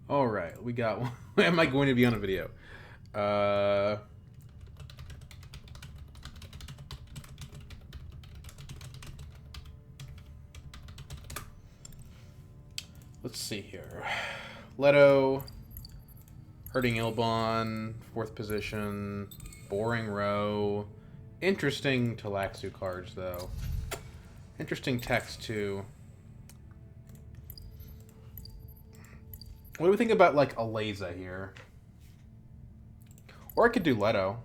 All right, we got one. Am I going to be on a video? Uh, let's see here. Leto, hurting Ilbon, fourth position, boring row. Interesting Talaxu cards though. Interesting text too. What do we think about like Ilesa here? Or I could do Leto.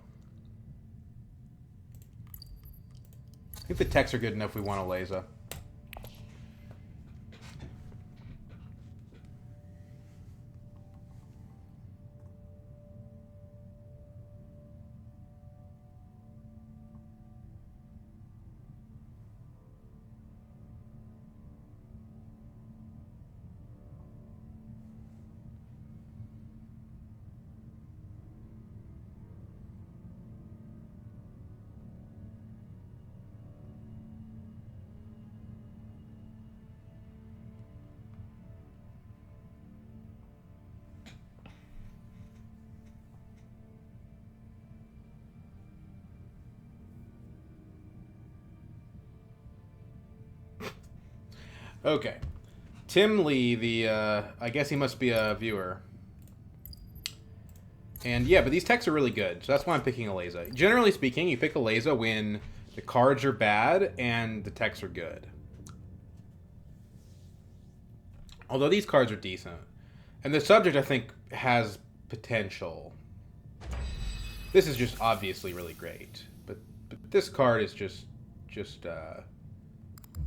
I think the texts are good enough if we want Ilesa. Okay. Tim Lee, I guess he must be a viewer. And yeah, but these techs are really good, so that's why I'm picking Ilesa. Generally speaking, you pick Ilesa when the cards are bad and the techs are good. Although these cards are decent. And the subject, I think, has potential. This is just obviously really great. But this card is just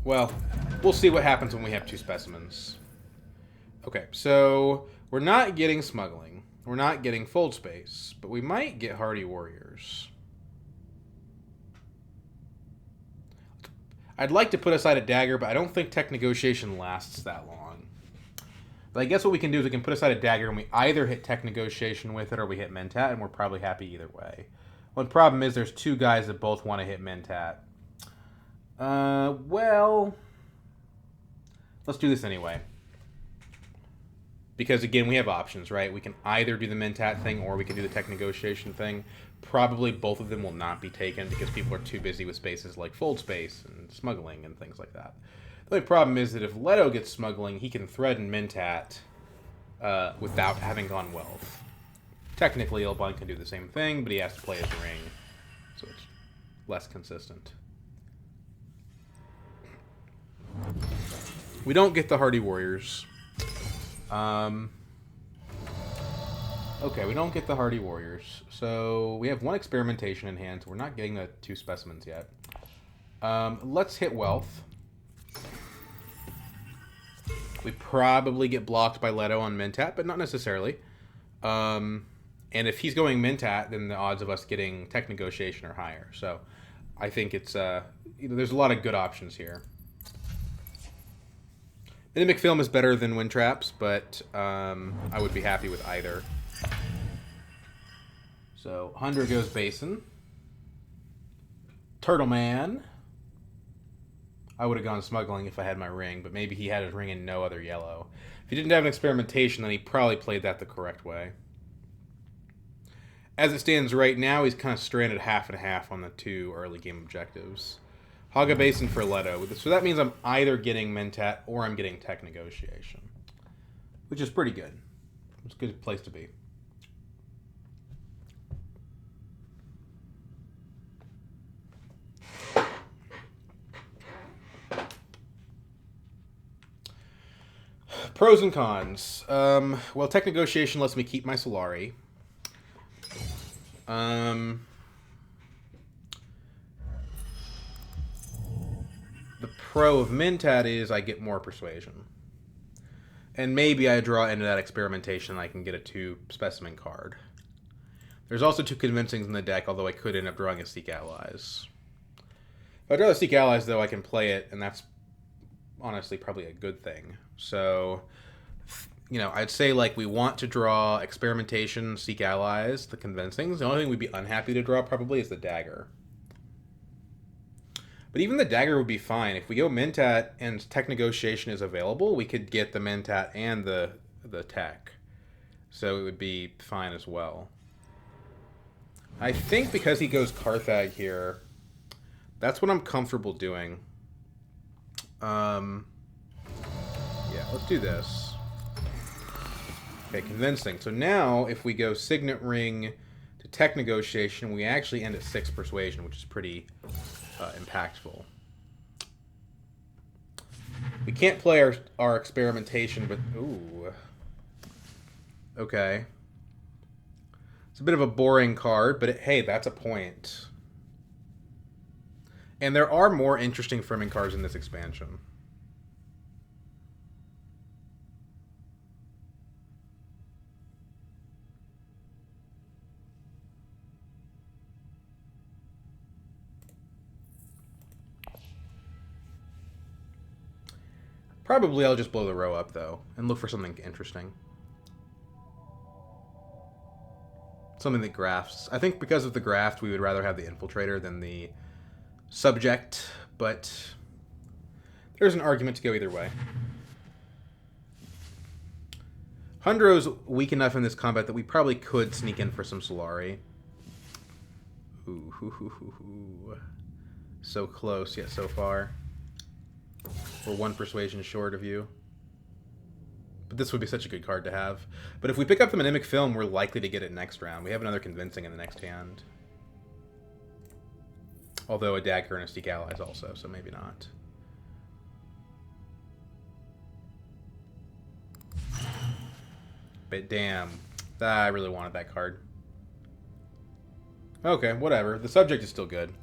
well, we'll see what happens when we have two specimens. Okay, so we're not getting smuggling. We're not getting fold space, but we might get hardy warriors. I'd like to put aside a dagger, but I don't think tech negotiation lasts that long. But I guess what we can do is we can put aside a dagger and we either hit tech negotiation with it or we hit Mentat, and we're probably happy either way. One problem is there's two guys that both want to hit Mentat. Well, let's do this anyway. Because, again, we have options, right? We can either do the Mentat thing or we can do the tech negotiation thing. Probably both of them will not be taken because people are too busy with spaces like fold space and smuggling and things like that. The only problem is that if Leto gets smuggling, he can threaten Mentat without having gone wealth. Technically, Ilbon can do the same thing, but he has to play his ring, so it's less consistent. We don't get the Hardy Warriors. Okay, we don't get the Hardy Warriors. So we have one experimentation in hand, so we're not getting the two specimens yet. Let's hit wealth. We probably get blocked by Leto on Mentat, but not necessarily. And if he's going Mentat, then the odds of us getting tech negotiation are higher. So I think it's there's a lot of good options here. Mimic Film is better than Wind Traps, but I would be happy with either. So, Hundra goes Basin. Turtle Man. I would have gone Smuggling if I had my ring, but maybe he had his ring and no other yellow. If he didn't have an experimentation, then he probably played that the correct way. As it stands right now, he's kind of stranded half and half on the two early game objectives. Haga Basin for Leto. So that means I'm either getting Mentat or I'm getting Tech Negotiation. Which is pretty good. It's a good place to be. Pros and cons. Well, Tech Negotiation lets me keep my Solari. The pro of Mentat is I get more Persuasion. And maybe I draw into that experimentation and I can get a 2 specimen card. There's also 2 convincings in the deck, although I could end up drawing a Seek Allies. If I draw the Seek Allies, though, I can play it, and that's honestly probably a good thing. So, you know, I'd say, like, we want to draw experimentation, Seek Allies, the convincings. The only thing we'd be unhappy to draw probably is the dagger. But even the dagger would be fine. If we go Mentat and Tech Negotiation is available, we could get the Mentat and the tech. So it would be fine as well. I think because he goes Carthag here, that's what I'm comfortable doing. Yeah, let's do this. Okay, convincing. So now, if we go Signet Ring to Tech Negotiation, we actually end at 6 Persuasion, which is pretty impactful. We can't play our experimentation, but... Ooh. Okay. It's a bit of a boring card, but hey, that's a point. And there are more interesting firming cards in this expansion. Probably I'll just blow the row up, though, and look for something interesting. Something that grafts. I think because of the graft, we would rather have the Infiltrator than the Subject, but there's an argument to go either way. Hundro's weak enough in this combat that we probably could sneak in for some Solari. Ooh. So close, yet so far. We're 1 persuasion short of you. But this would be such a good card to have. But if we pick up the Mnemic Film, we're likely to get it next round. We have another Convincing in the next hand. Although a Dagger and a Steak Allies also, so maybe not. But damn, I really wanted that card. Okay, whatever. The Subject is still good.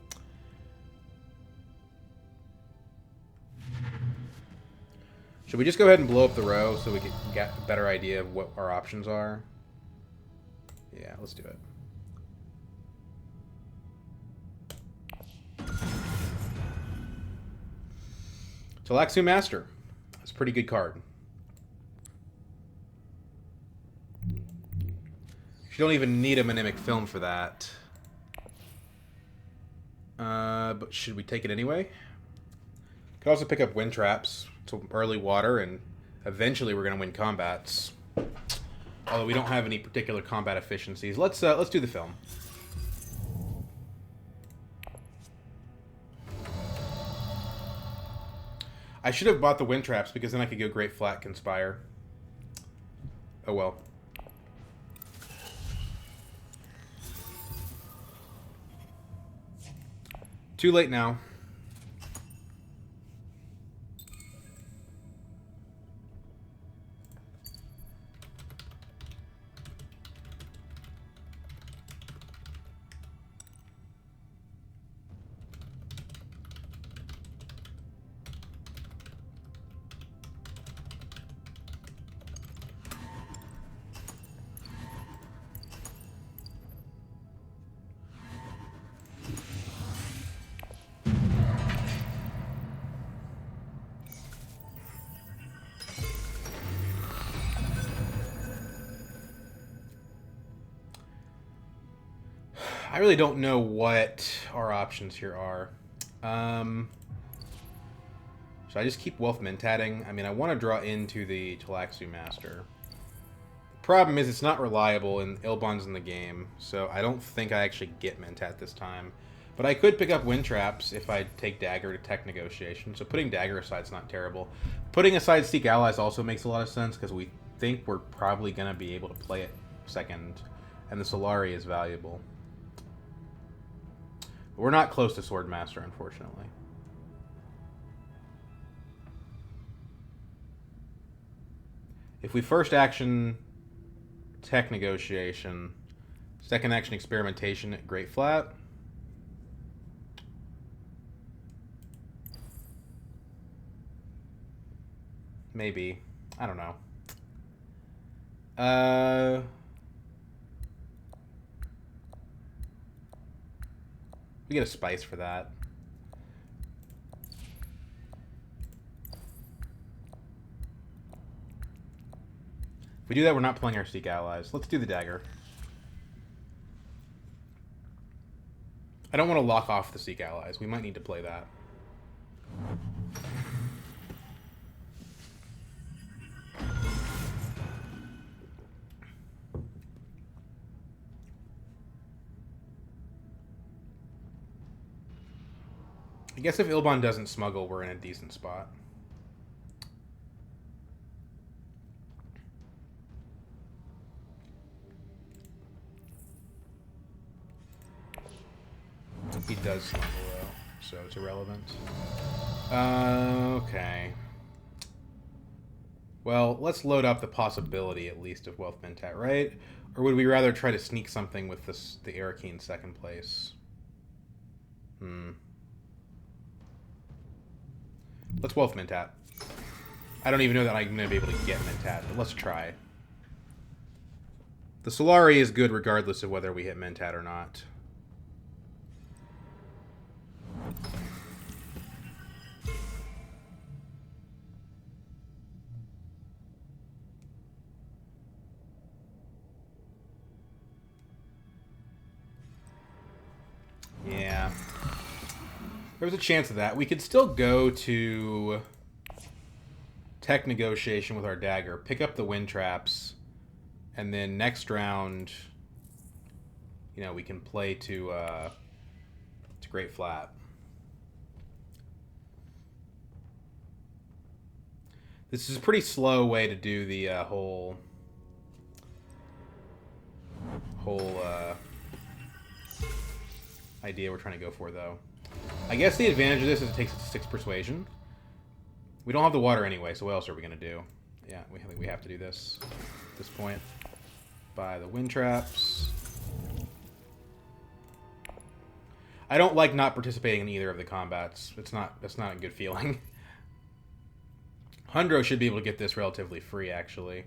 Should we just go ahead and blow up the row so we can get a better idea of what our options are? Yeah, let's do it. Talaxu Master. That's a pretty good card. You don't even need a Mnemic Film for that. But should we take it anyway? Could also pick up Wind Traps. So early water, and eventually we're going to win combats. Although we don't have any particular combat efficiencies. Let's do the film. I should have bought the Wind Traps because then I could go Great Flat Conspire. Oh well. Too late now. I really don't know what our options here are. Should I just keep Wealth Mentatting? I mean, I want to draw into the Talaxu Master. The problem is it's not reliable and Ilbon's in the game, so I don't think I actually get Mentat this time. But I could pick up Wind Traps if I take Dagger to Tech Negotiation, so putting Dagger aside is not terrible. Putting aside Steak Allies also makes a lot of sense, because we think we're probably going to be able to play it second, and the Solari is valuable. We're not close to Swordmaster, unfortunately. If we first action Tech Negotiation, second action Experimentation at Great Flat. Maybe. I don't know. We get a Spice for that. If we do that, we're not playing our Steak Allies. Let's do the Dagger. I don't want to lock off the Steak Allies. We might need to play that. guess if Ilbon doesn't smuggle, we're in a decent spot. He does smuggle, though, so it's irrelevant. Okay. Well, let's load up the possibility, at least, of Wealth Mentat, right? Or would we rather try to sneak something with the Arakeen second place? Let's Wealth Mentat. I don't even know that I'm going to be able to get Mentat, but let's try. The Solari is good regardless of whether we hit Mentat or not. Yeah. There was a chance of that. We could still go to tech negotiation with our dagger, pick up the wind traps, and then next round, you know, we can play to Great Flat. This is a pretty slow way to do the whole idea we're trying to go for, though. I guess the advantage of this is it takes us to 6 persuasion. We don't have the water anyway, so what else are we going to do? Yeah, I think we have to do this at this point. Buy the wind traps. I don't like not participating in either of the combats. That's not a good feeling. Hundro should be able to get this relatively free, actually.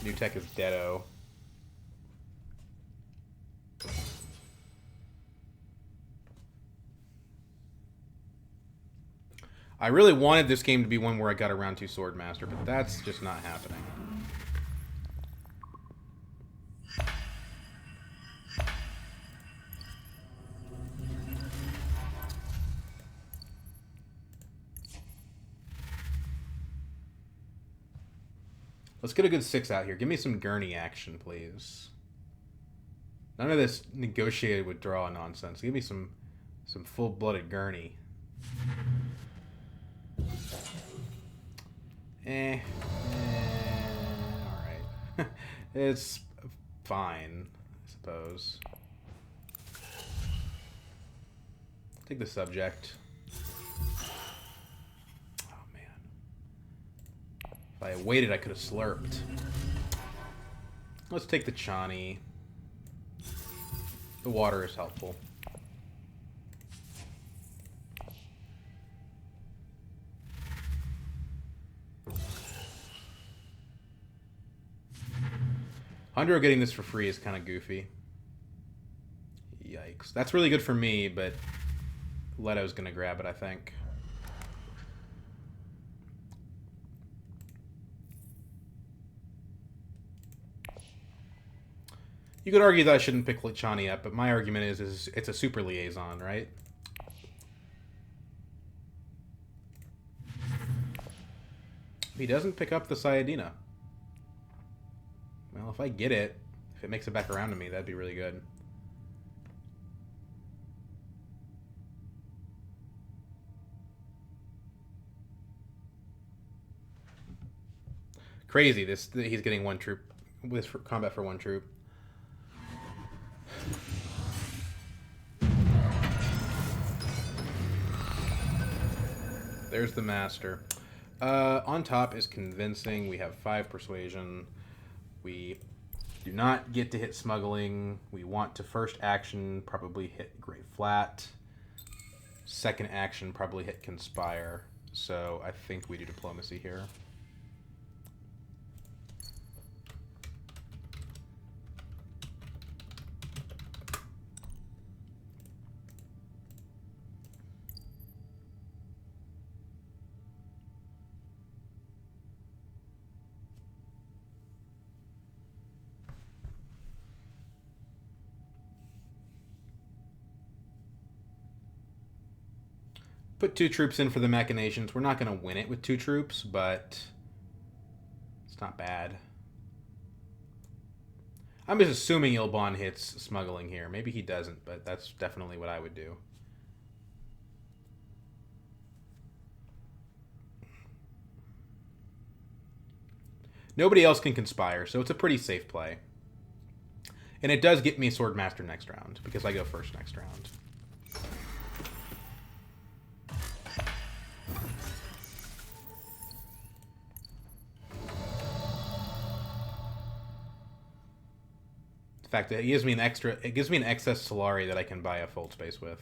New tech is Deado. I really wanted this game to be one where I got a round 2 Swordmaster, but that's just not happening. Let's get a good 6 out here. Give me some Gurney action, please. None of this negotiated withdrawal nonsense. Give me some full-blooded Gurney. Alright. It's fine, I suppose. Take the subject. Oh, man. If I had waited, I could have slurped. Let's take the Chani. The water is helpful. Hundro getting this for free is kind of goofy. Yikes. That's really good for me, but Leto's going to grab it, I think. You could argue that I shouldn't pick Lichani up, but my argument is it's a super liaison, right? He doesn't pick up the Sayadina. Well, if I get it, if it makes it back around to me, that'd be really good. Crazy, he's getting 1 troop. This for combat for 1 troop. There's the master. On top is convincing. We have 5 persuasion. We do not get to hit smuggling. We want to first action probably hit Great Flat. Second action probably hit Conspire. So I think we do diplomacy here. Put 2 troops in for the machinations. We're not going to win it with 2 troops, but it's not bad. I'm just assuming Ilbon hits smuggling here. Maybe he doesn't, but that's definitely what I would do. Nobody else can conspire, so it's a pretty safe play. And it does get me Swordmaster next round, because I go first next round. The fact that it gives me an excess Solari that I can buy a Fold Space with.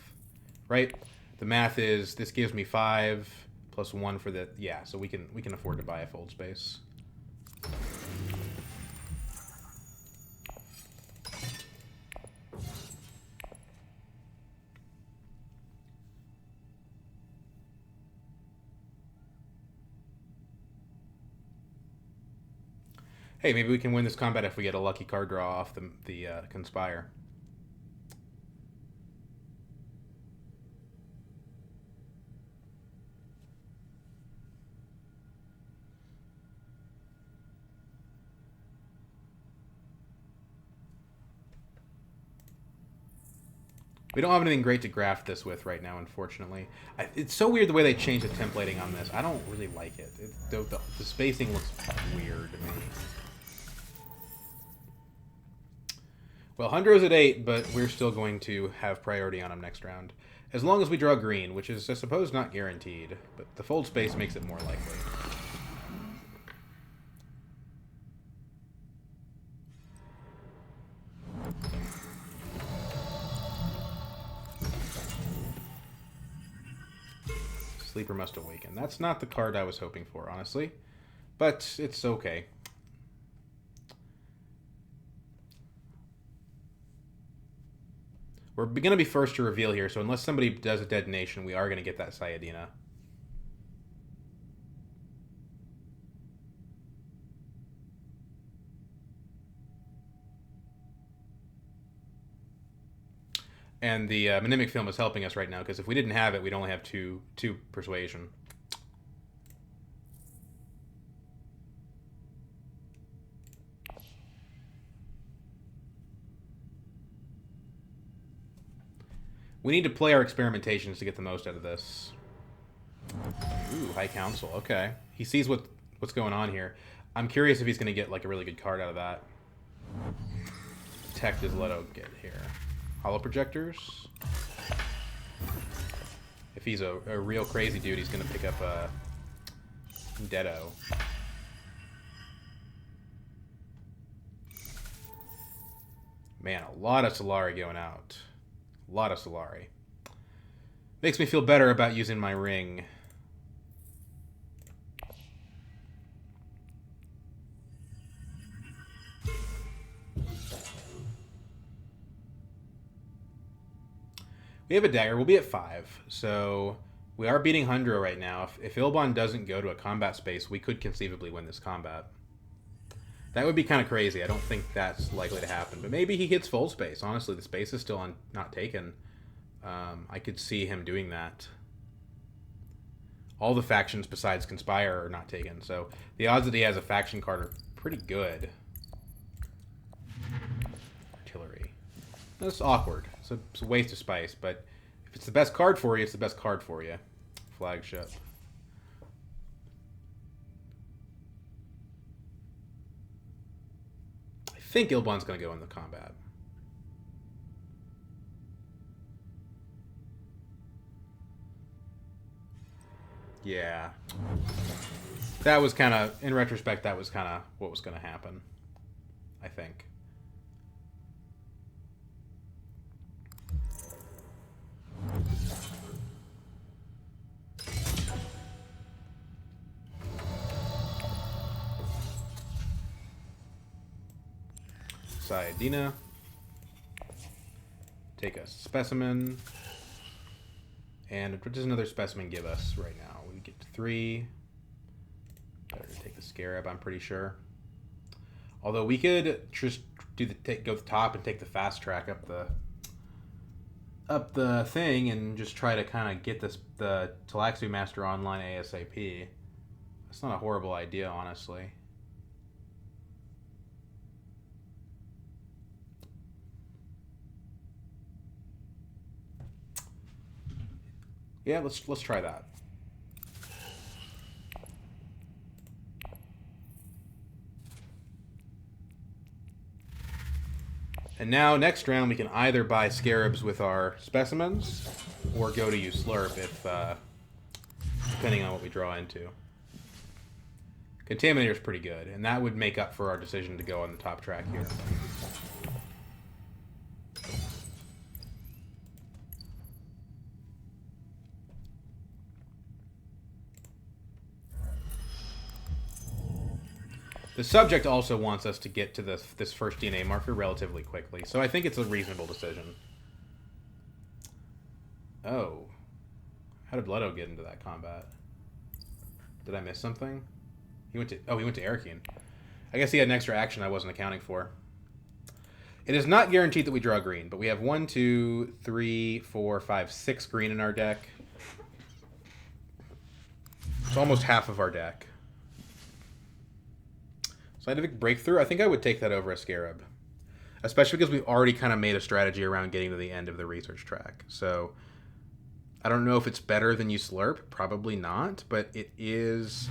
Right? The math is, this gives me 5 plus 1 for the... Yeah, so we can afford to buy a Fold Space. Hey, maybe we can win this combat if we get a lucky card draw off the Conspire. We don't have anything great to graft this with right now, unfortunately. It's so weird the way they changed the templating on this. I don't really like it. The spacing looks weird to me. Well, Hundro's at 8, but we're still going to have priority on him next round. As long as we draw green, which is, I suppose, not guaranteed. But the Fold Space makes it more likely. Sleeper Must Awaken. That's not the card I was hoping for, honestly. But it's okay. We're going to be first to reveal here, so unless somebody does a detonation, we are going to get that Sayadina. And the Mnemic Film is helping us right now, because if we didn't have it, we'd only have two Persuasion. We need to play our experimentations to get the most out of this. Ooh, High Council. Okay. He sees what's going on here. I'm curious if he's going to get like a really good card out of that. Tech does Leto get here? Hollow Projectors? If he's a real crazy dude, he's going to pick up a Deado. Man, a lot of Solari going out. A lot of Solari. Makes me feel better about using my ring. We have a dagger. We'll be at 5. So we are beating Hundro right now. If Ilbon doesn't go to a combat space, we could conceivably win this combat. That would be kind of crazy. I don't think that's likely to happen. But maybe he hits Fold Space. Honestly, the space is still not taken. I could see him doing that. All the factions besides Conspire are not taken. So the odds that he has a faction card are pretty good. Artillery. That's awkward. It's a waste of spice. But if it's the best card for you, it's the best card for you. Flagship. I think Ilbon's going to go in the combat. Yeah. That was kind of, in retrospect, that was kind of what was going to happen, I think. Sayadina. Take a specimen. And what does another specimen give us right now? We get 3. Better to take the Scarab, I'm pretty sure. Although we could just go to the top and take the fast track up the thing and just try to kind of get the Talaxu Master online ASAP. That's not a horrible idea, honestly. Yeah, let's try that. And now, next round, we can either buy scarabs with our specimens, or go to use slurp if, depending on what we draw into. Contaminator is pretty good, and that would make up for our decision to go on the top track here. The subject also wants us to get to this first DNA marker relatively quickly, so I think it's a reasonable decision. Oh. How did Leto get into that combat? Did I miss something? He went to Arakeen. I guess he had an extra action I wasn't accounting for. It is not guaranteed that we draw green, but we have 1, 2, 3, 4, 5, 6 green in our deck. It's almost half of our deck. Scientific Breakthrough, I think I would take that over a Scarab. Especially because we've already kind of made a strategy around getting to the end of the research track. So, I don't know if it's better than you Slurp. Probably not, but it is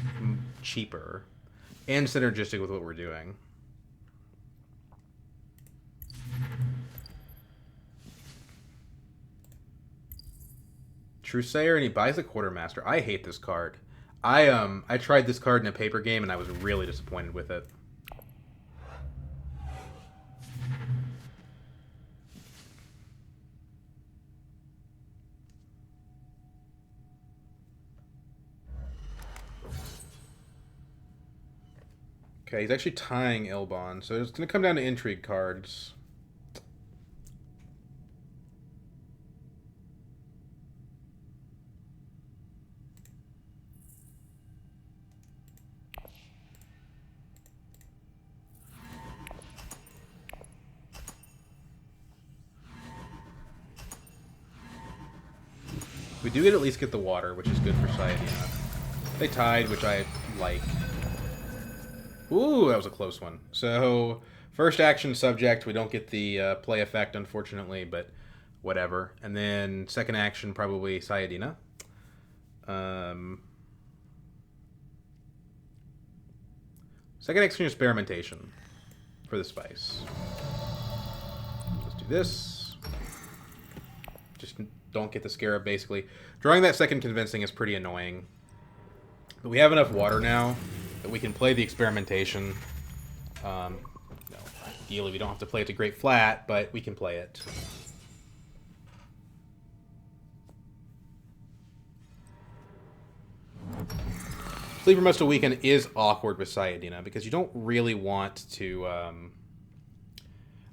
cheaper. And synergistic with what we're doing. Trusayer, and he buys the Quartermaster. I hate this card. I tried this card in a paper game, and I was really disappointed with it. Okay, he's actually tying Ilbon, so it's going to come down to intrigue cards. We do at least get the water, which is good for Sayadina. They tied, which I like. Ooh, that was a close one. So, first action subject, we don't get the play effect, unfortunately, but whatever. And then second action, probably Sayadina. Second action, experimentation for the spice. Let's do this. Just don't get the Scarab, basically. Drawing that second convincing is pretty annoying. But we have enough water now that we can play the experimentation. Ideally, we don't have to play it to great flat, but we can play it. Sleeper Must Awaken is awkward with Sayadina because you don't really want to...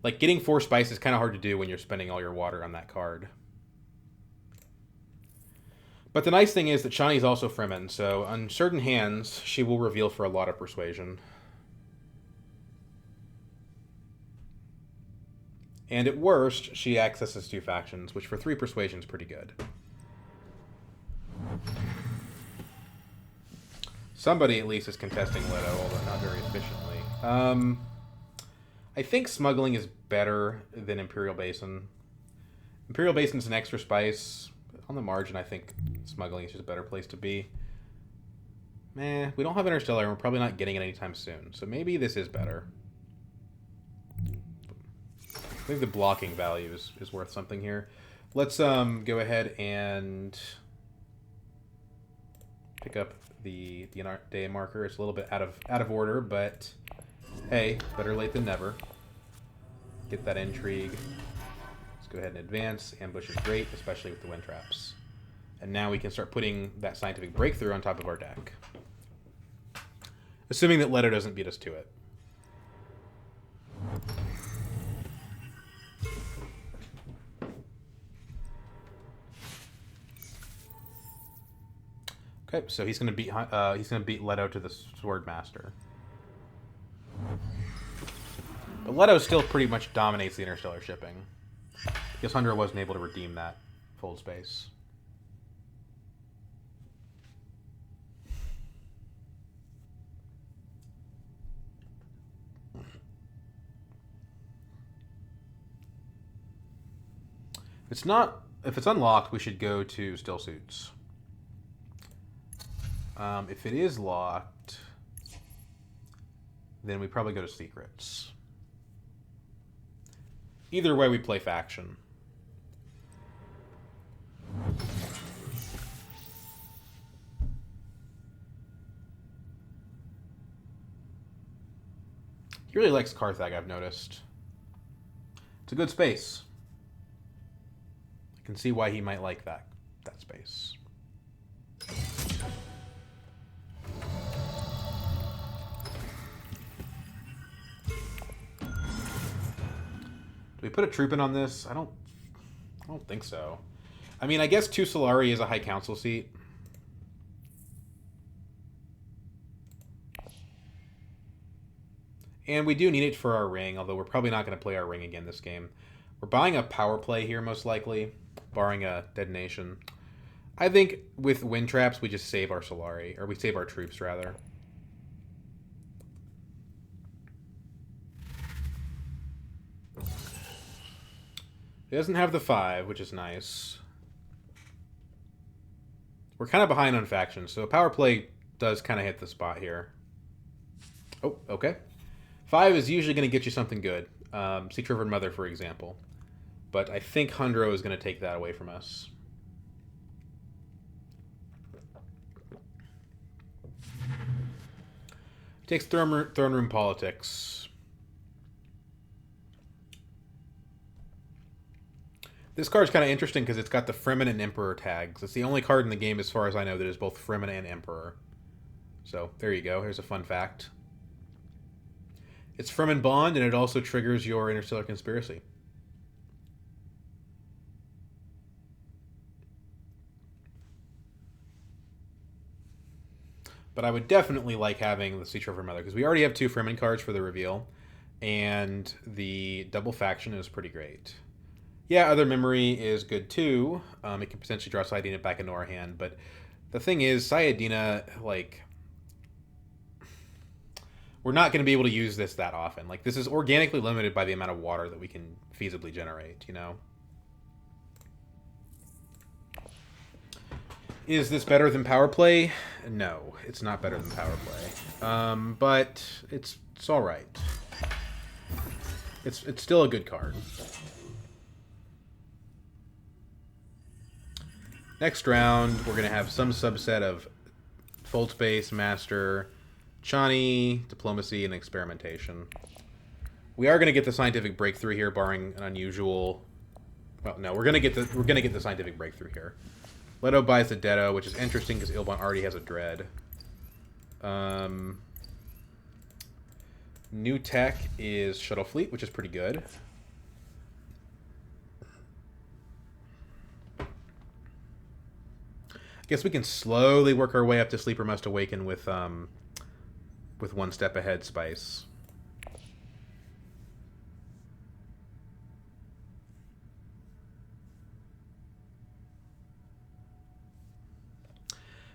like, getting 4 spice is kind of hard to do when you're spending all your water on that card. But the nice thing is that Shani's also Fremen, so on certain hands, she will reveal for a lot of persuasion. And at worst, she accesses 2 factions, which for 3 persuasion is pretty good. Somebody at least is contesting Leto, although not very efficiently. I think smuggling is better than Imperial Basin. Imperial Basin's an extra spice. On the margin, I think smuggling is just a better place to be. We don't have Interstellar, and we're probably not getting it anytime soon. So maybe this is better. I think the blocking value is worth something here. Let's go ahead and pick up the day marker. It's a little bit out of order, but hey, better late than never. Get that intrigue. Go ahead and advance. Ambush is great, especially with the wind traps. And now we can start putting that scientific breakthrough on top of our deck. Assuming that Leto doesn't beat us to it. Okay, so he's gonna beat Leto to the Sword Master. But Leto still pretty much dominates the interstellar shipping. Because Hundra wasn't able to redeem that full space. If it's unlocked, we should go to Still Suits. If it is locked, then we probably go to secrets. Either way, we play faction. He really likes Carthag, I've noticed. It's a good space. I can see why he might like that space. Do we put a troop in on this? I don't think so. I mean, I guess 2 Solari is a high council seat. And we do need it for our ring, although we're probably not going to play our ring again this game. We're buying a power play here, most likely, barring a detonation. I think with wind traps, we just save our Solari, or we save our troops, rather. It doesn't have the 5, which is nice. We're kind of behind on factions, so a power play does kind of hit the spot here. Oh, okay. 5 is usually going to get you something good. Sea River Mother, for example. But I think Hundro is going to take that away from us. Takes throne room politics. This card's kind of interesting because it's got the Fremen and Emperor tags. It's the only card in the game, as far as I know, that is both Fremen and Emperor. So, there you go. Here's a fun fact. It's Fremen Bond, and it also triggers your Interstellar Conspiracy. But I would definitely like having the Sea River Mother, because we already have 2 Fremen cards for the reveal, and the double faction is pretty great. Yeah, Other Memory is good too. It can potentially draw Saiyadina back into our hand, but the thing is, Saiyadina, like, we're not going to be able to use this that often. Like, this is organically limited by the amount of water that we can feasibly generate, you know? Is this better than Power Play? No, it's not better than Power Play. But it's all right. It's still a good card. Next round, we're going to have some subset of Fold Space, Master, Chani, Diplomacy, and Experimentation. We are going to get the Scientific Breakthrough here, barring an unusual... Well, no, we're going to get the Scientific Breakthrough here. Leto buys the Detto, which is interesting because Ilbon already has a Dread. New tech is Shuttle Fleet, which is pretty good. I guess we can slowly work our way up to Sleeper Must Awaken with 1 step ahead Spice.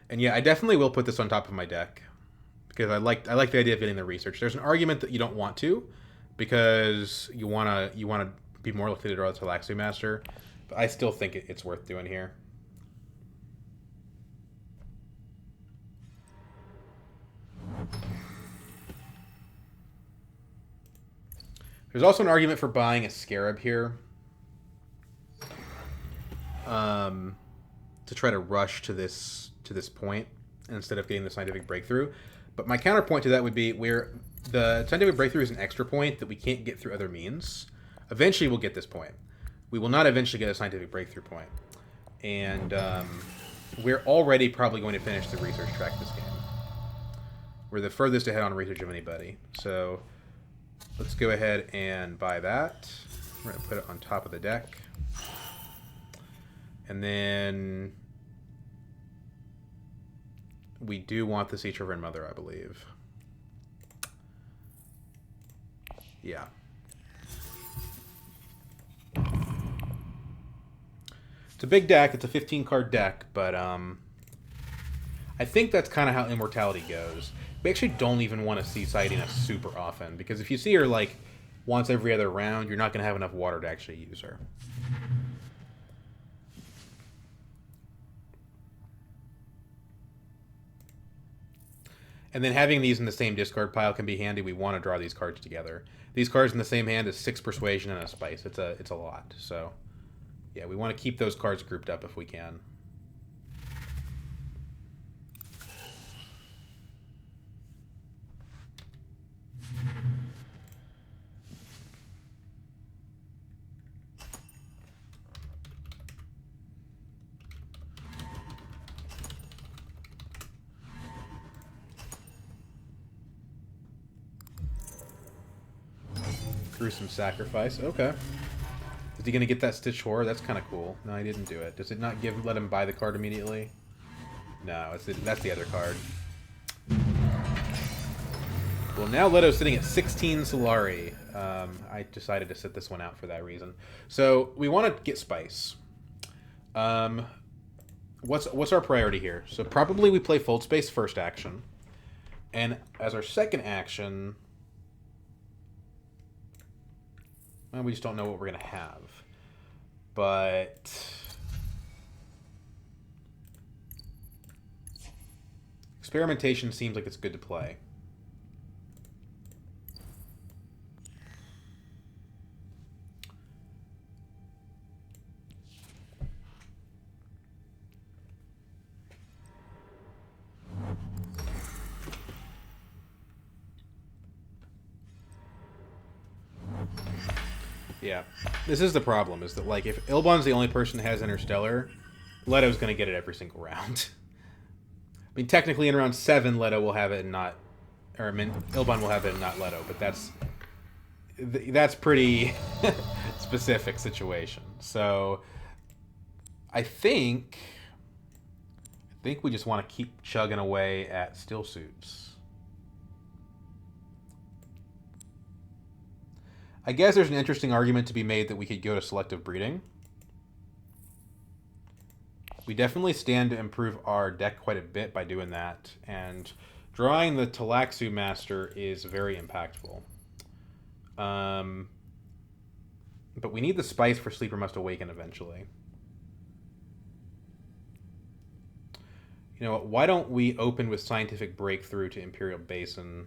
And yeah, I definitely will put this on top of my deck because I like the idea of getting the research. There's an argument that you don't want to because you wanna be more likely to draw the Talaxi Master, but I still think it's worth doing here. There's also an argument for buying a Scarab here to try to rush to this point instead of getting the Scientific Breakthrough. But my counterpoint to that would be where the Scientific Breakthrough is an extra point that we can't get through other means. Eventually we'll get this point. We will not eventually get a Scientific Breakthrough point. And we're already probably going to finish the research track this game. We're the furthest ahead on research of anybody. So let's go ahead and buy that. We're going to put it on top of the deck. And then we do want the Sea River Mother, I believe. Yeah. It's a big deck. It's a 15-card deck, but I think that's kind of how Immortality goes. We actually don't even want to see Saiyadina super often, because if you see her like once every other round, you're not going to have enough water to actually use her. And then having these in the same discard pile can be handy. We want to draw these cards together. These cards in the same hand is 6 persuasion and a spice. It's a lot. So yeah, we want to keep those cards grouped up if we can. Gruesome sacrifice. Okay. Is he going to get that Stitch Horror? That's kind of cool. No, he didn't do it. Does it not let him buy the card immediately? No, that's the other card. Well, now Leto's sitting at 16 Solari. I decided to sit this one out for that reason. So we want to get Spice. What's our priority here? So probably we play Fold Space first action. And as our second action... Well, we just don't know what we're going to have. But... Experimentation seems like it's good to play. Yeah, this is the problem, is that, like, if Ilbon's the only person that has Interstellar, Leto's going to get it every single round. I mean, technically in round 7, Leto will have it and not... Or, I mean, Ilbon will have it and not Leto, but that's pretty specific situation. So, I think we just want to keep chugging away at Still Suits. I guess there's an interesting argument to be made that we could go to selective breeding. We definitely stand to improve our deck quite a bit by doing that, and drawing the Talaxu Master is very impactful. But we need the Spice for Sleeper Must Awaken eventually. You know what, why don't we open with Scientific Breakthrough to Imperial Basin?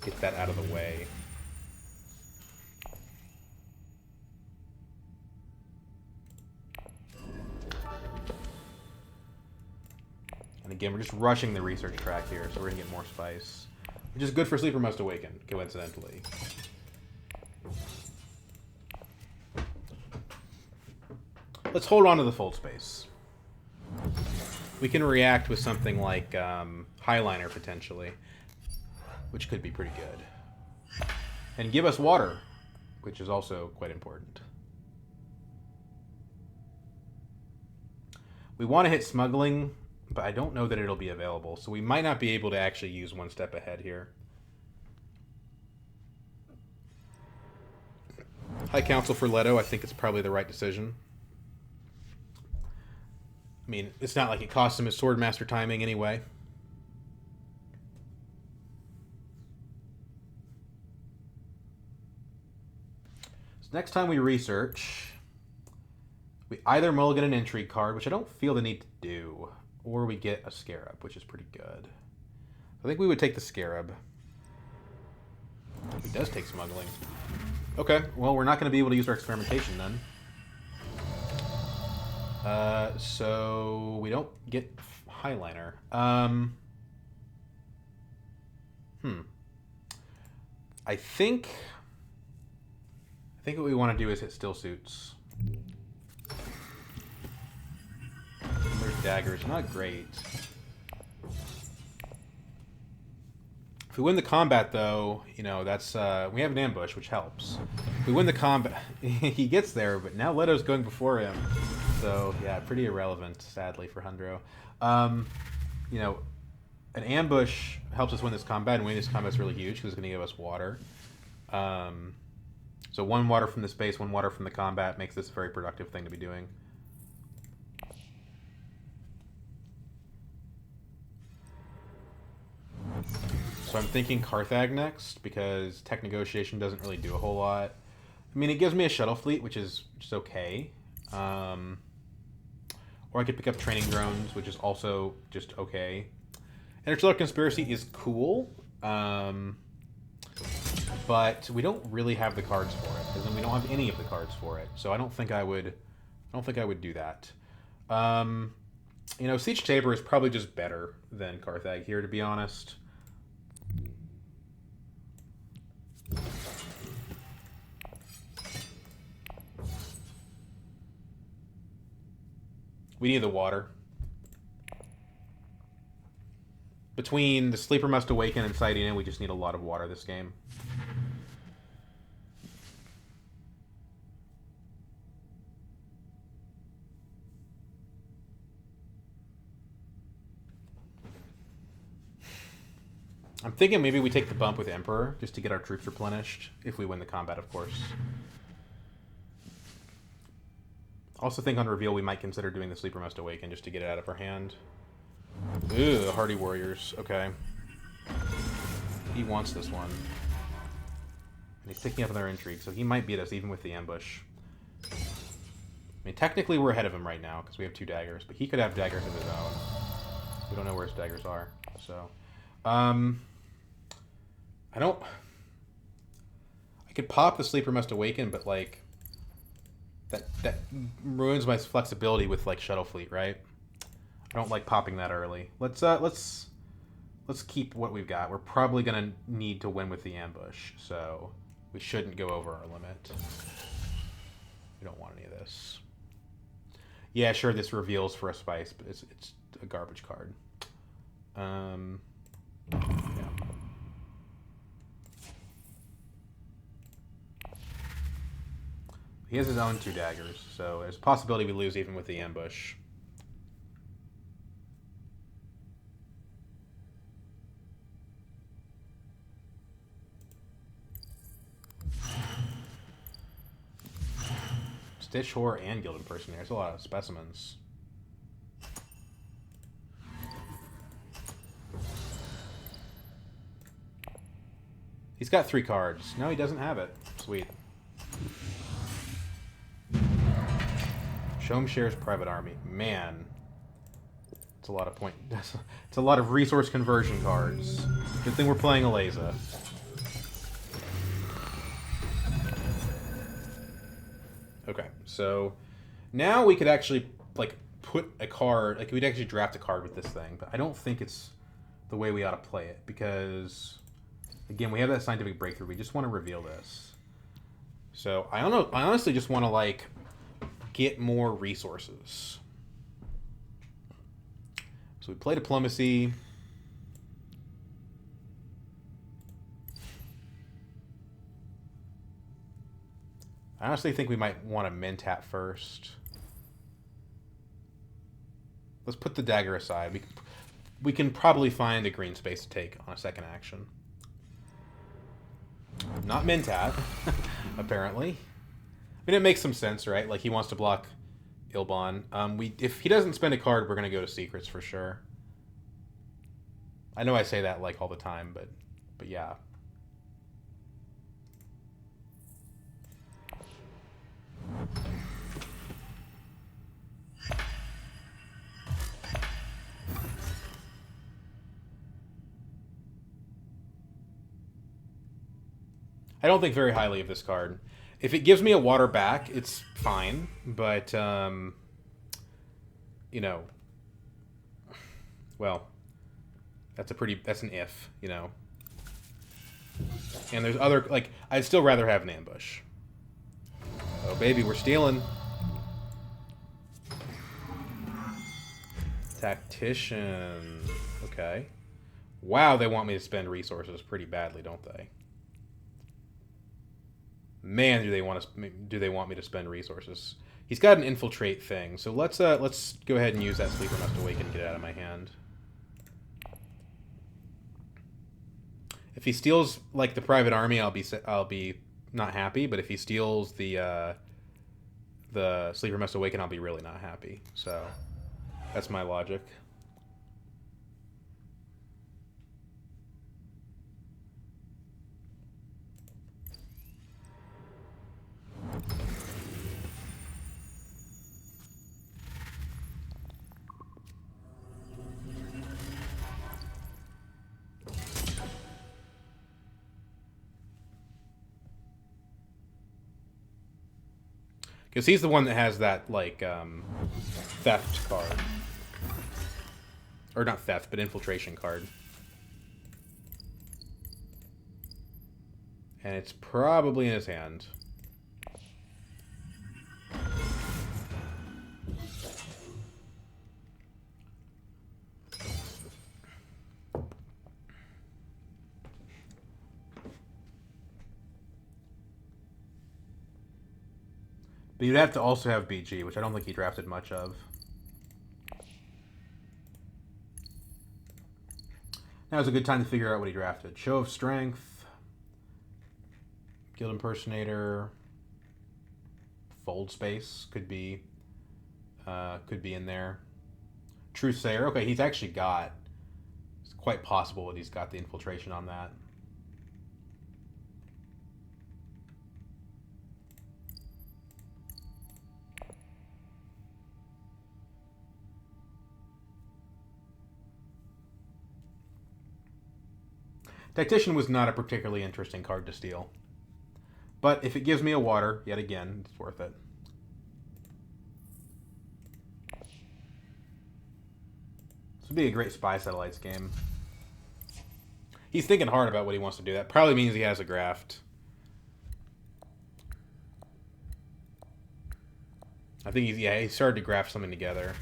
Get that out of the way. And again, we're just rushing the research track here, so we're going to get more spice. Which is good for Sleeper Must Awaken, coincidentally. Let's hold on to the Fold Space. We can react with something like Highliner, potentially, which could be pretty good. And give us water, which is also quite important. We want to hit Smuggling, but I don't know that it'll be available, so we might not be able to actually use one step ahead here. High Council for Leto, I think it's probably the right decision. I mean, it's not like it costs him his Swordmaster timing anyway. So next time we research, we either mulligan an Intrigue card, which I don't feel the need to do, or we get a Scarab, which is pretty good. I think we would take the Scarab. He does take Smuggling. Okay, well, we're not going to be able to use our Experimentation then. So we don't get Highliner. I think what we want to do is hit Still Suits. There's daggers, not great. If we win the combat, though, you know, that's we have an ambush, which helps. If we win the combat, he gets there, but now Leto's going before him. So, yeah, pretty irrelevant, sadly, for Hundro. You know, an ambush helps us win this combat, and winning this combat is really huge because it's going to give us water. So 1 water from the space, 1 water from the combat makes this a very productive thing to be doing. So I'm thinking Carthag next, because Tech Negotiation doesn't really do a whole lot. I mean, it gives me a shuttle fleet, which is okay. Or Or I could pick up training drones, which is also just okay. Interstellar Conspiracy is cool, but we don't really have the cards for it, because we don't have any of the cards for it. So I don't think I would do that. You know, Siege Tabor is probably just better than Carthag here, to be honest. We need the water. Between the Sleeper Must Awaken and Sighting In, we just need a lot of water this game. I'm thinking maybe we take the bump with Emperor, just to get our troops replenished, if we win the combat, of course. Also think on reveal we might consider doing the Sleeper Must Awaken, just to get it out of our hand. Ooh, Hardy Warriors. Okay. He wants this one. And he's picking up another intrigue, so he might beat us even with the ambush. I mean, technically we're ahead of him right now, because we have 2 daggers, but he could have daggers of his own. We don't know where his daggers are, so... I could pop the Sleeper Must Awaken, but, like... That ruins my flexibility with, like, Shuttle Fleet, right? I don't like popping that early. Let's keep what we've got. We're probably gonna need to win with the ambush, so we shouldn't go over our limit. We don't want any of this. Yeah, sure, this reveals for a spice, but it's a garbage card. Yeah. He has his own 2 daggers, so there's a possibility we lose even with the ambush. Stitch Horror and Guild Impersonator. There's a lot of specimens. He's got 3 cards. No, he doesn't have it. Sweet. Shomshare's Private Army. Man. It's a lot of point. It's a lot of resource conversion cards. Good thing we're playing Ilesa. Okay, so now we could actually, like, put a card, like, we'd actually draft a card with this thing, but I don't think it's the way we ought to play it, because, again, we have that scientific breakthrough. We just want to reveal this. So, I don't know, I honestly just want to, like, get more resources. So we play Diplomacy. I honestly think we might want to Mentat first. Let's put the dagger aside. We can probably find a green space to take on a second action. Not Mentat, apparently. I mean, it makes some sense, right? Like, he wants to block Ilbon. If he doesn't spend a card, we're going to go to Secrets for sure. I know I say that, like, all the time, but yeah. I don't think very highly of this card. If it gives me a water back, it's fine, but, you know, well, that's an if, you know. And there's other, like, I'd still rather have an ambush. Oh, baby, we're stealing. Tactician. Okay. Wow, they want me to spend resources pretty badly, don't they? Man, do they want me to spend resources? He's got an infiltrate thing, so let's go ahead and use that Sleeper Must Awaken and get it out of my hand. If he steals, like, the private army, I'll be not happy. But if he steals the Sleeper Must Awaken, I'll be really not happy. So that's my logic. Because he's the one that has that, like, theft card. Or not theft, but infiltration card. And it's probably in his hand. But you'd have to also have BG, which I don't think he drafted much of. Now's a good time to figure out what he drafted. Show of Strength, Guild Impersonator, Fold Space could be in there. Truthsayer. Okay, he's actually got. It's quite possible that he's got the infiltration on that. Tactician was not a particularly interesting card to steal. But if it gives me a water, yet again, it's worth it. This would be a great Spy Satellites game. He's thinking hard about what he wants to do. That probably means he has a graft. I think he started to graft something together.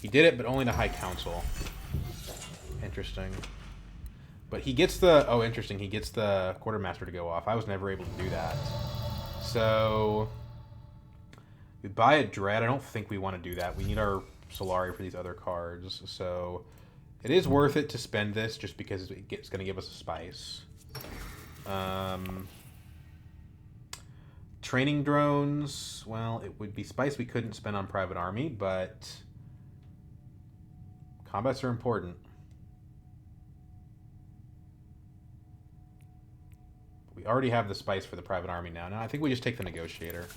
He did it, but only to High Council. Interesting. But he gets the... Oh, interesting. He gets the Quartermaster to go off. I was never able to do that. So... We buy a Dread. I don't think we want to do that. We need our Solari for these other cards. So... It is worth it to spend this just because it's going to give us a Spice. Training drones. Well, it would be Spice we couldn't spend on Private Army, but... Combats are important. We already have the Spice for the Private Army now. Now I think we just take the Negotiator.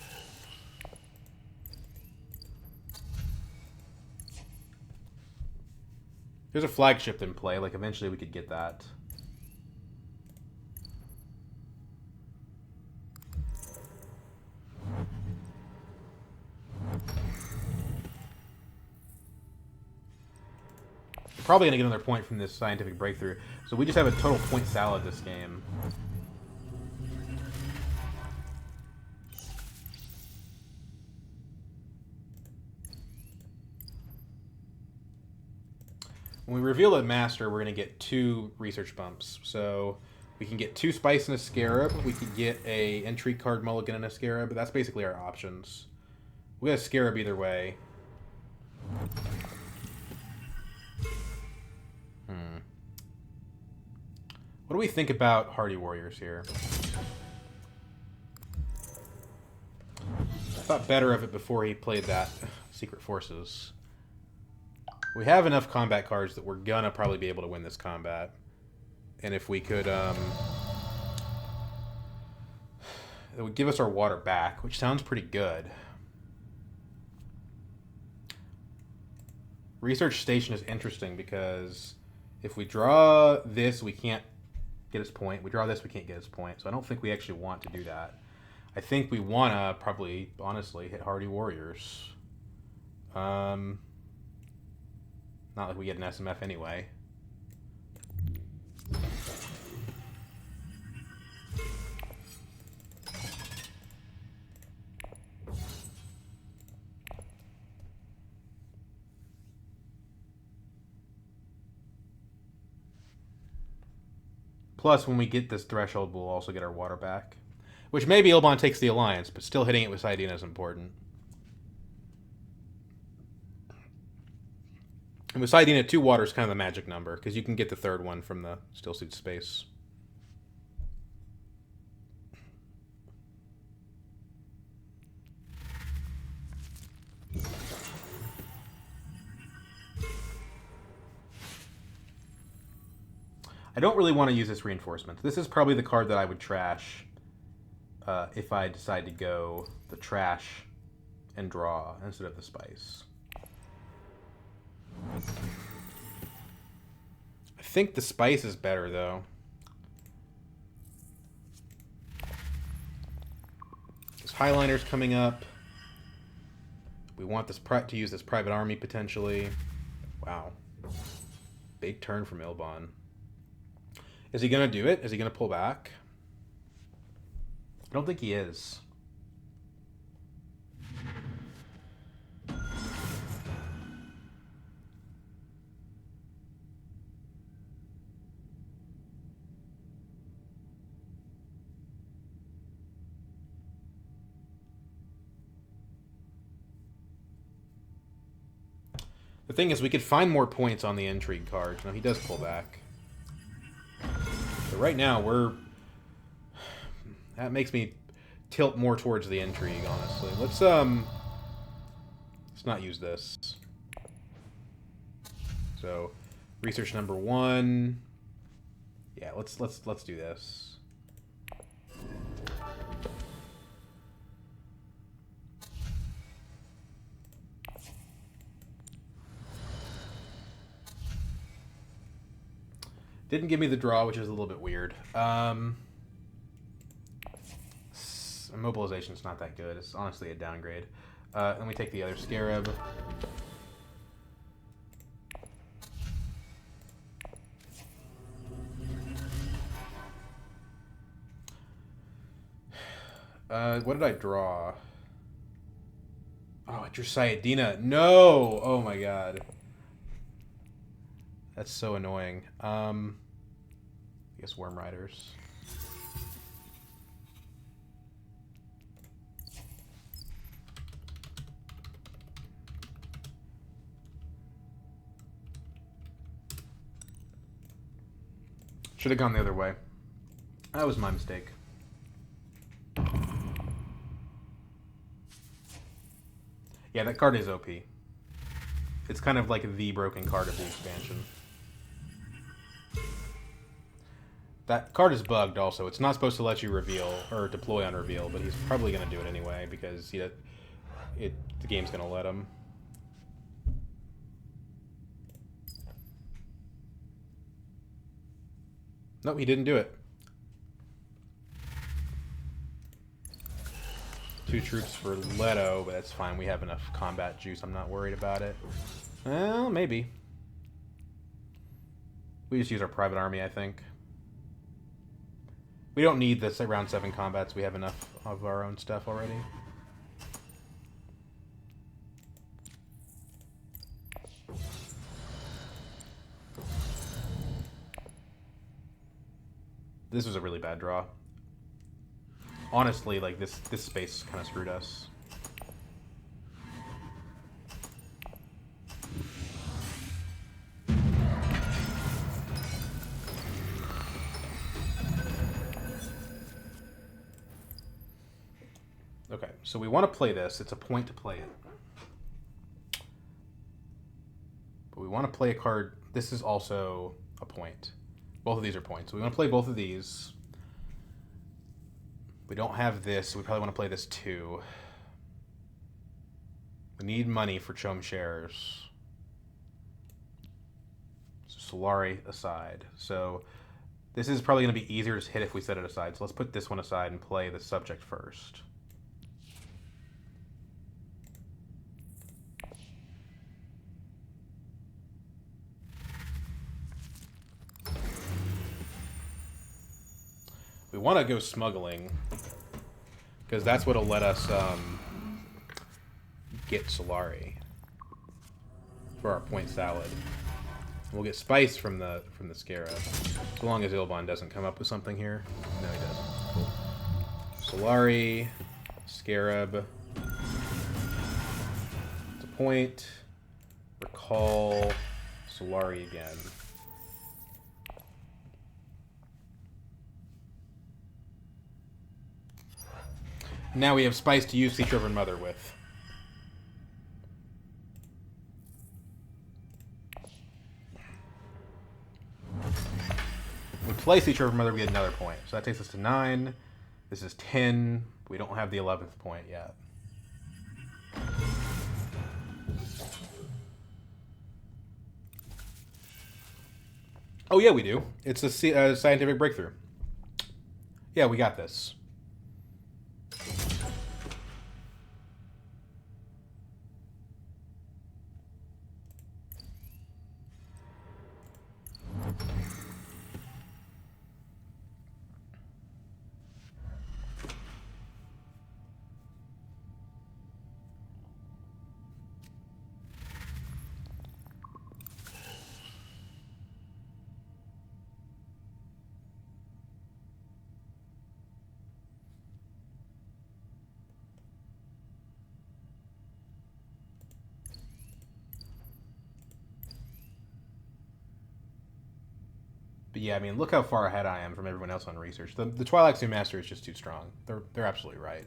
There's a flagship in play. Like, eventually we could get that. We're probably going to get another point from this scientific breakthrough. So we just have a total point salad this game. When we reveal a master, we're going to get 2 research bumps. So we can get 2 Spice and a Scarab. We could get a Intrigue card mulligan and a Scarab. But that's basically our options. We got a Scarab either way. What do we think about Hardy Warriors here? I thought better of it before he played that Secret Forces. We have enough combat cards that we're gonna probably be able to win this combat. And if we could, it would give us our water back, which sounds pretty good. Research Station is interesting because if we draw this, we can't get his point. We draw this, we can't get his point. So I don't think we actually want to do that. I think we want to probably, honestly, hit Hardy Warriors. Not like we get an SMF anyway. Plus, when we get this threshold, we'll also get our water back. Which maybe Ilbon takes the Alliance, but still hitting it with Sidina is important. And with Sidina, 2 water is kind of the magic number, because you can get the 3rd one from the Still Suit space. I don't really want to use this reinforcement. This is probably the card that I would trash if I decide to go the trash and draw instead of the Spice. I think the Spice is better, though. This Highliner's coming up. We want this to use this private army potentially. Wow. Big turn from Ilban. Is he going to do it? Is he going to pull back? I don't think he is. The thing is, we could find more points on the intrigue cards. No, he does pull back. But right now, that makes me tilt more towards the intrigue, honestly. Let's not use this. So, research number 1. Yeah, let's do this. Didn't give me the draw, which is a little bit weird. Immobilization's not that good. It's honestly a downgrade. Let me take the other Scarab. What did I draw? Oh, it's your Sayadina. No! Oh my god. That's so annoying. I guess Worm Riders. Should have gone the other way. That was my mistake. Yeah, that card is OP. It's kind of like the broken card of the expansion. That card is bugged also. It's not supposed to let you reveal or deploy on reveal, but he's probably going to do it anyway because the game's going to let him. Nope, he didn't do it. 2 troops for Leto, but that's fine. We have enough combat juice. I'm not worried about it. Well, maybe. We just use our private army, I think. We don't need this round 7 combats. We have enough of our own stuff already. This was a really bad draw. Honestly, like this space kind of screwed us. Okay, so we want to play this. It's a point to play it. But we want to play a card. This is also a point. Both of these are points. So we want to play both of these. We don't have this, so we probably want to play this too. We need money for Chom shares. So Solari aside. So this is probably going to be easier to hit if we set it aside. So let's put this one aside and play the subject first. We want to go smuggling, because that's what'll let us get Solari for our point salad. We'll get spice from the Scarab, as long as Ilban doesn't come up with something here. No, he doesn't. Cool. Solari, Scarab. It's a point. Recall Solari again. Now we have spice to use Sea Trover Mother with. We play Sea Trover Mother, we get another point. So that takes us to 9. This is 10. We don't have the 11th point yet. Oh yeah, we do. It's a scientific breakthrough. Yeah, we got this. But yeah, I mean, look how far ahead I am from everyone else on research. The Twilight Zone Master is just too strong. They're absolutely right.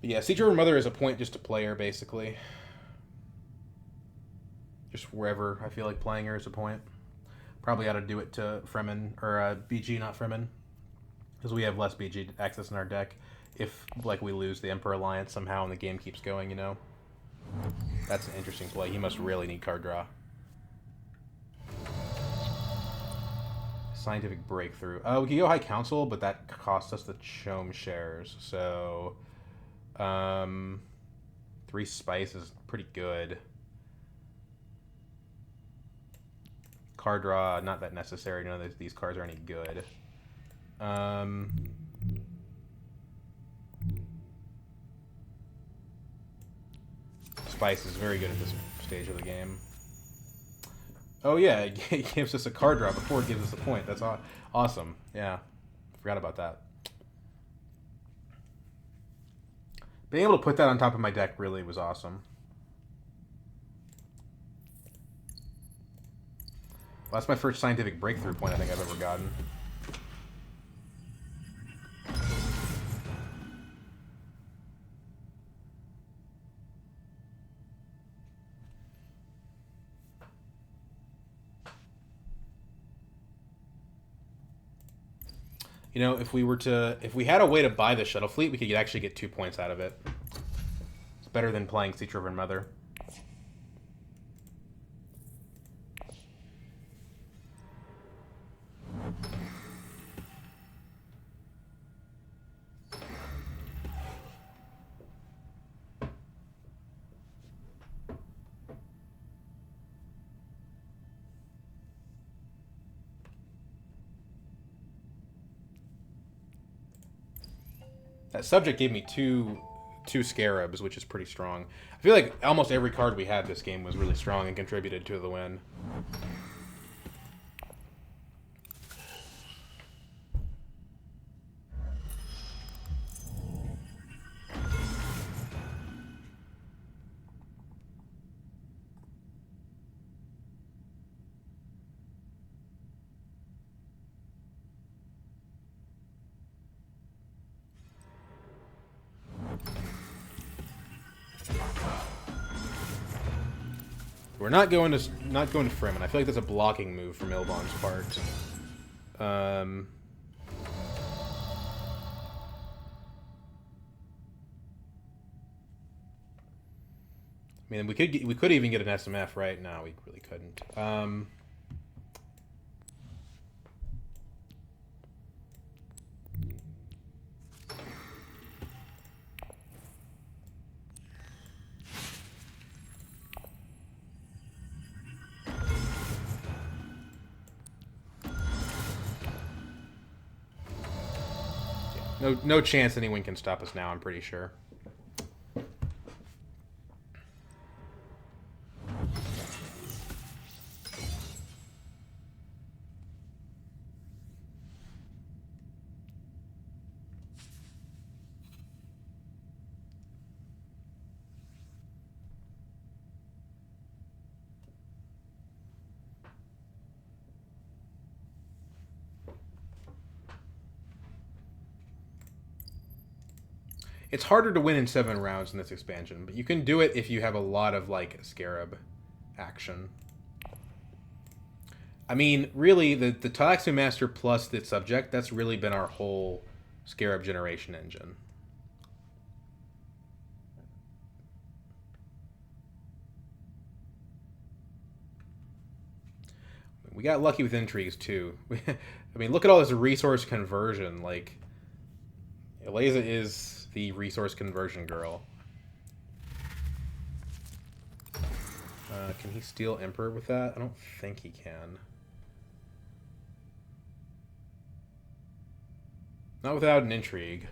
But yeah, Siege Over Mother is a point just to play her, basically. Just wherever I feel like playing her is a point. Probably ought to do it to Fremen, or BG, not Fremen. Because we have less BG access in our deck. If, like, we lose the Emperor Alliance somehow and the game keeps going, you know? That's an interesting play. He must really need card draw. Scientific Breakthrough. We could go High Council, but that costs us the Chome shares. So, 3 Spice is pretty good. Card draw, not that necessary. None of these cards are any good. Spice is very good at this stage of the game. Oh yeah, it gives us a card draw before it gives us a point. That's awesome. Yeah, forgot about that. Being able to put that on top of my deck really was awesome. Well, that's my first scientific breakthrough point I think I've ever gotten. You know, if we had a way to buy the shuttle fleet, we could actually get 2 points out of it. It's better than playing Sea Trover and Mother. That subject gave me two scarabs, which is pretty strong. I feel like almost every card we had this game was really strong and contributed to the win. We're not going to Fremen. I feel like that's a blocking move from Ilbon's part. I mean, we could even get an SMF, right? No, we really couldn't. No chance anyone can stop us now, I'm pretty sure. It's harder to win in 7 rounds in this expansion, but you can do it if you have a lot of, like, Scarab action. I mean, really, the Talaxu Master plus the subject, that's really been our whole Scarab generation engine. We got lucky with intrigues, too. I mean, look at all this resource conversion. Like, Ilesa is the resource conversion girl. Can he steal Emperor with that? I don't think he can. Not without an intrigue.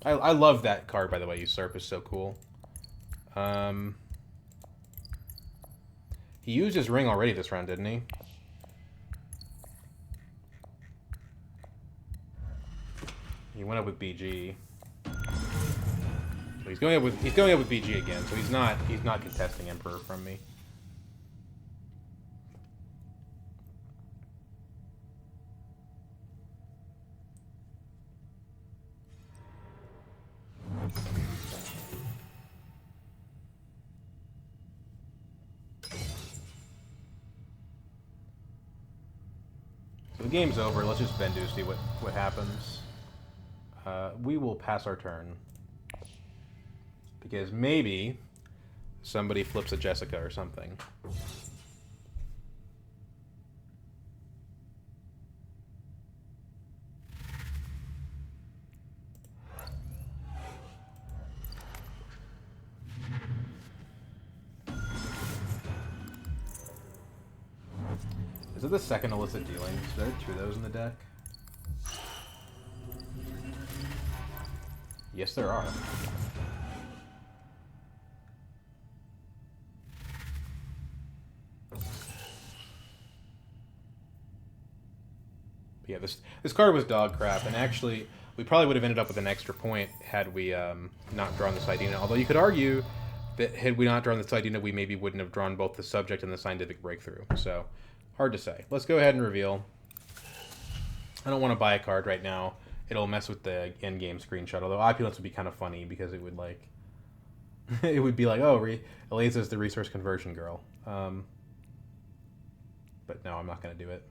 I love that card, by the way. Usurp is so cool. He used his ring already this round, didn't he? He went up with BG. So he's going up with BG again. So he's not contesting Emperor from me. So the game's over. Let's just Bendu, see what happens. We will pass our turn. Because maybe somebody flips a Jessica or something. Is it the second illicit dealing? Is there two of those in the deck? Yes, there are. But yeah, this card was dog crap, and actually, we probably would have ended up with an extra point had we not drawn the Sidina. Although you could argue that had we not drawn the Sidina, we maybe wouldn't have drawn both the subject and the scientific breakthrough. So, hard to say. Let's go ahead and reveal. I don't want to buy a card right now. It'll mess with the end-game screenshot. Although Opulence would be kind of funny because it would like, it would be like, oh, Ilesa is the resource conversion girl. But no, I'm not going to do it.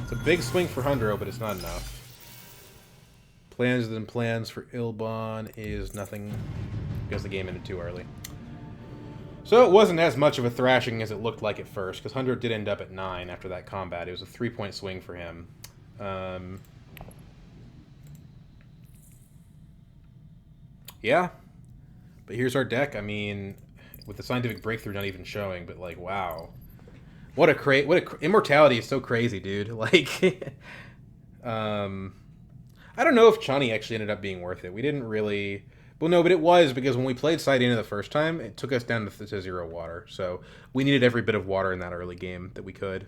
It's a big swing for Hundro, but it's not enough. Plans than plans for Ilban is nothing because the game ended too early. So it wasn't as much of a thrashing as it looked like at first, because Hundro did end up at 9 after that combat. It was a 3-point swing for him. Yeah. But here's our deck. I mean, with the scientific breakthrough not even showing, but like, wow. Immortality is so crazy, dude. Like, I don't know if Chani actually ended up being worth it. We didn't really... Well, no, but it was, because when we played Sidina the first time, it took us down to 0 water. So we needed every bit of water in that early game that we could.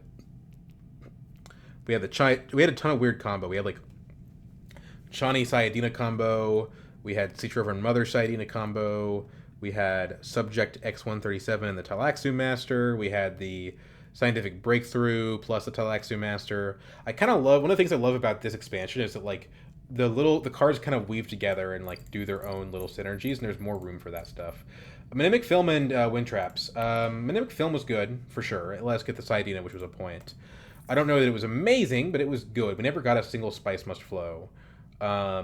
We had a ton of weird combo. We had, like, Chani Sayadina combo. We had Citrover and Mother Sayadina combo. We had Subject X137 and the Talaxu Master. We had the Scientific Breakthrough plus the Talaxu Master. I kind of love... One of the things I love about this expansion is that, like, the cards kind of weave together and like do their own little synergies, and there's more room for that stuff. Mnemonic Film and Wind Traps. Mnemonic Film was good for sure. It let us get the Sidina, which was a point. I don't know that it was amazing, but it was good. We never got a single Spice Must Flow, but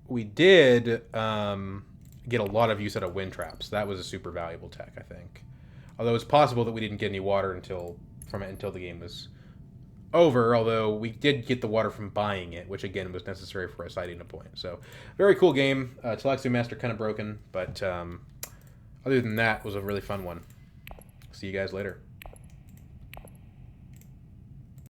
we did get a lot of use out of Wind Traps. That was a super valuable tech, I think. Although it's possible that we didn't get any water until the game was over, although we did get the water from buying it, which again was necessary for a Sidina point. So, very cool game. Talaxu Master kind of broken, but other than that, it was a really fun one. See you guys later.